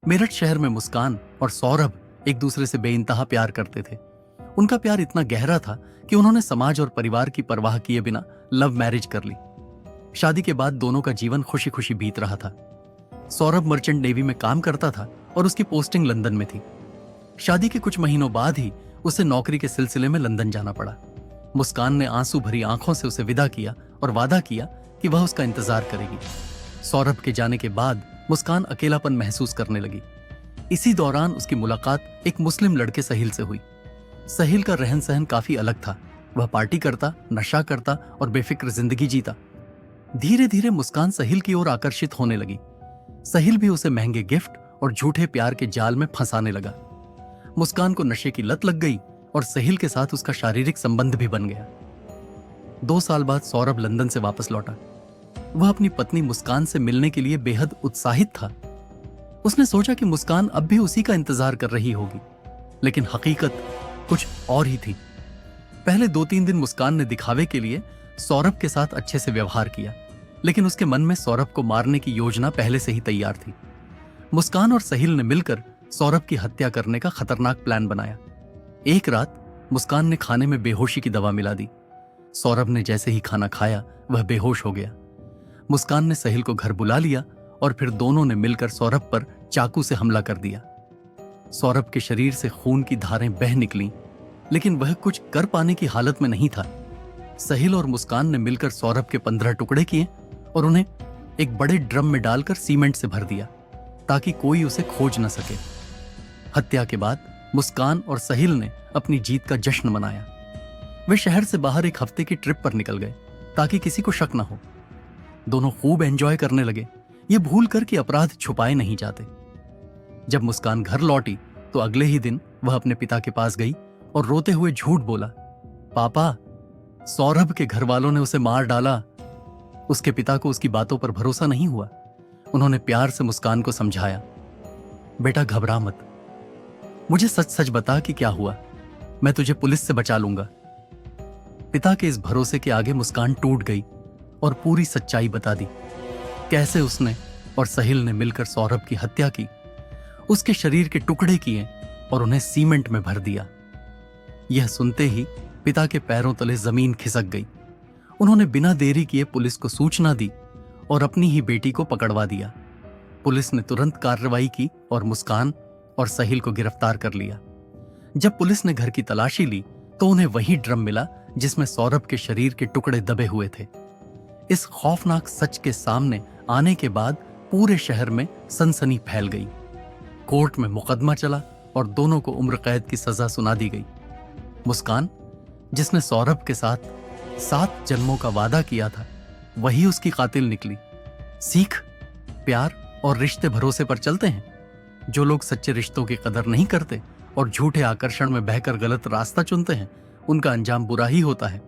मेरठ शहर में मुस्कान और सौरभ एक दूसरे से बेइंतहा प्यार करते थे। उनका प्यार इतना गहरा था कि उन्होंने समाज और परिवार की परवाह किए बिना लव मैरिज कर ली। शादी के बाद दोनों का जीवन खुशी खुशी बीत रहा था। सौरभ मर्चेंट नेवी में काम करता था और उसकी पोस्टिंग लंदन में थी। शादी के कुछ महीनों बाद ही उसे नौकरी के सिलसिले में लंदन जाना पड़ा। मुस्कान ने आंसू भरी आंखों से उसे विदा किया और वादा किया कि वह उसका इंतजार करेगी। सौरभ के जाने के बाद मुस्कान अकेलापन महसूस करने लगी। इसी दौरान उसकी मुलाकात एक मुस्लिम लड़के सहिल से हुई। सहिल का रहन सहन काफी अलग था। वह पार्टी करता, नशा करता और बेफिक्र जिंदगी जीता। धीरे धीरे मुस्कान सहिल की ओर आकर्षित होने लगी। सहिल भी उसे महंगे गिफ्ट और झूठे प्यार के जाल में फंसाने लगा। मुस्कान को नशे की लत लग गई और सहिल के साथ उसका शारीरिक संबंध भी बन गया। 2 साल बाद सौरभ लंदन से वापस लौटा। वह अपनी पत्नी मुस्कान से मिलने के लिए बेहद उत्साहित था। उसने सोचा कि मुस्कान अब भी उसी का इंतजार कर रही होगी, लेकिन हकीकत कुछ और ही थी। पहले 2-3 दिन मुस्कान ने दिखावे के लिए सौरभ के साथ अच्छे से व्यवहार किया, लेकिन उसके मन में सौरभ को मारने की योजना पहले से ही तैयार थी। मुस्कान और सहिल ने मिलकर सौरभ की हत्या करने का खतरनाक प्लान बनाया। एक रात मुस्कान ने खाने में बेहोशी की दवा मिला दी। सौरभ ने जैसे ही खाना खाया वह बेहोश हो गया। मुस्कान ने सहिल को घर बुला लिया और फिर दोनों ने मिलकर सौरभ पर चाकू से हमला कर दिया। सौरभ के शरीर से खून की धारें बह निकलीं, लेकिन वह कुछ कर पाने की हालत में नहीं था। सहिल और मुस्कान ने मिलकर सौरभ के 15 टुकड़े किए और उन्हें एक बड़े ड्रम में डालकर सीमेंट से भर दिया ताकि कोई उसे खोज न सके। हत्या के बाद मुस्कान और सहिल ने अपनी जीत का जश्न मनाया। वे शहर से बाहर एक हफ्ते की ट्रिप पर निकल गए ताकि किसी को शक न हो। दोनों खूब एंजॉय करने लगे, ये भूल कर कि अपराध छुपाए नहीं जाते। जब मुस्कान घर लौटी तो अगले ही दिन वह अपने पिता के पास गई और रोते हुए झूठ बोला, पापा, सौरभ के घर वालों ने उसे मार डाला। उसके पिता को उसकी बातों पर भरोसा नहीं हुआ। उन्होंने प्यार से मुस्कान को समझाया, बेटा घबरा मत, मुझे सच सच बता कि क्या हुआ, मैं तुझे पुलिस से बचा लूंगा। पिता के इस भरोसे के आगे मुस्कान टूट गई और पूरी सच्चाई बता दी। कैसे उसने और सहिल ने मिलकर सौरभ की हत्या की, उसके शरीर के टुकड़े किए और उन्हें सीमेंट में भर दिया। यह सुनते ही पिता के पैरों तले जमीन खिसक गई। उन्होंने बिना देरी किए पुलिस को सूचना दी और अपनी ही बेटी को पकड़वा दिया। पुलिस ने तुरंत कार्रवाई की और मुस्कान और सहिल को गिरफ्तार कर लिया। जब पुलिस ने घर की तलाशी ली तो उन्हें वही ड्रम मिला जिसमें सौरभ के शरीर के टुकड़े दबे हुए थे। इस खौफनाक सच के सामने आने के बाद पूरे शहर में सनसनी फैल गई। कोर्ट में मुकदमा चला और दोनों को उम्र कैद की सजा सुना दी गई। मुस्कान, जिसने सौरभ के साथ 7 जन्मों का वादा किया था, वही उसकी कातिल निकली। सीख, प्यार और रिश्ते भरोसे पर चलते हैं। जो लोग सच्चे रिश्तों की कदर नहीं करते और झूठे आकर्षण में बहकर गलत रास्ता चुनते हैं, उनका अंजाम बुरा ही होता है।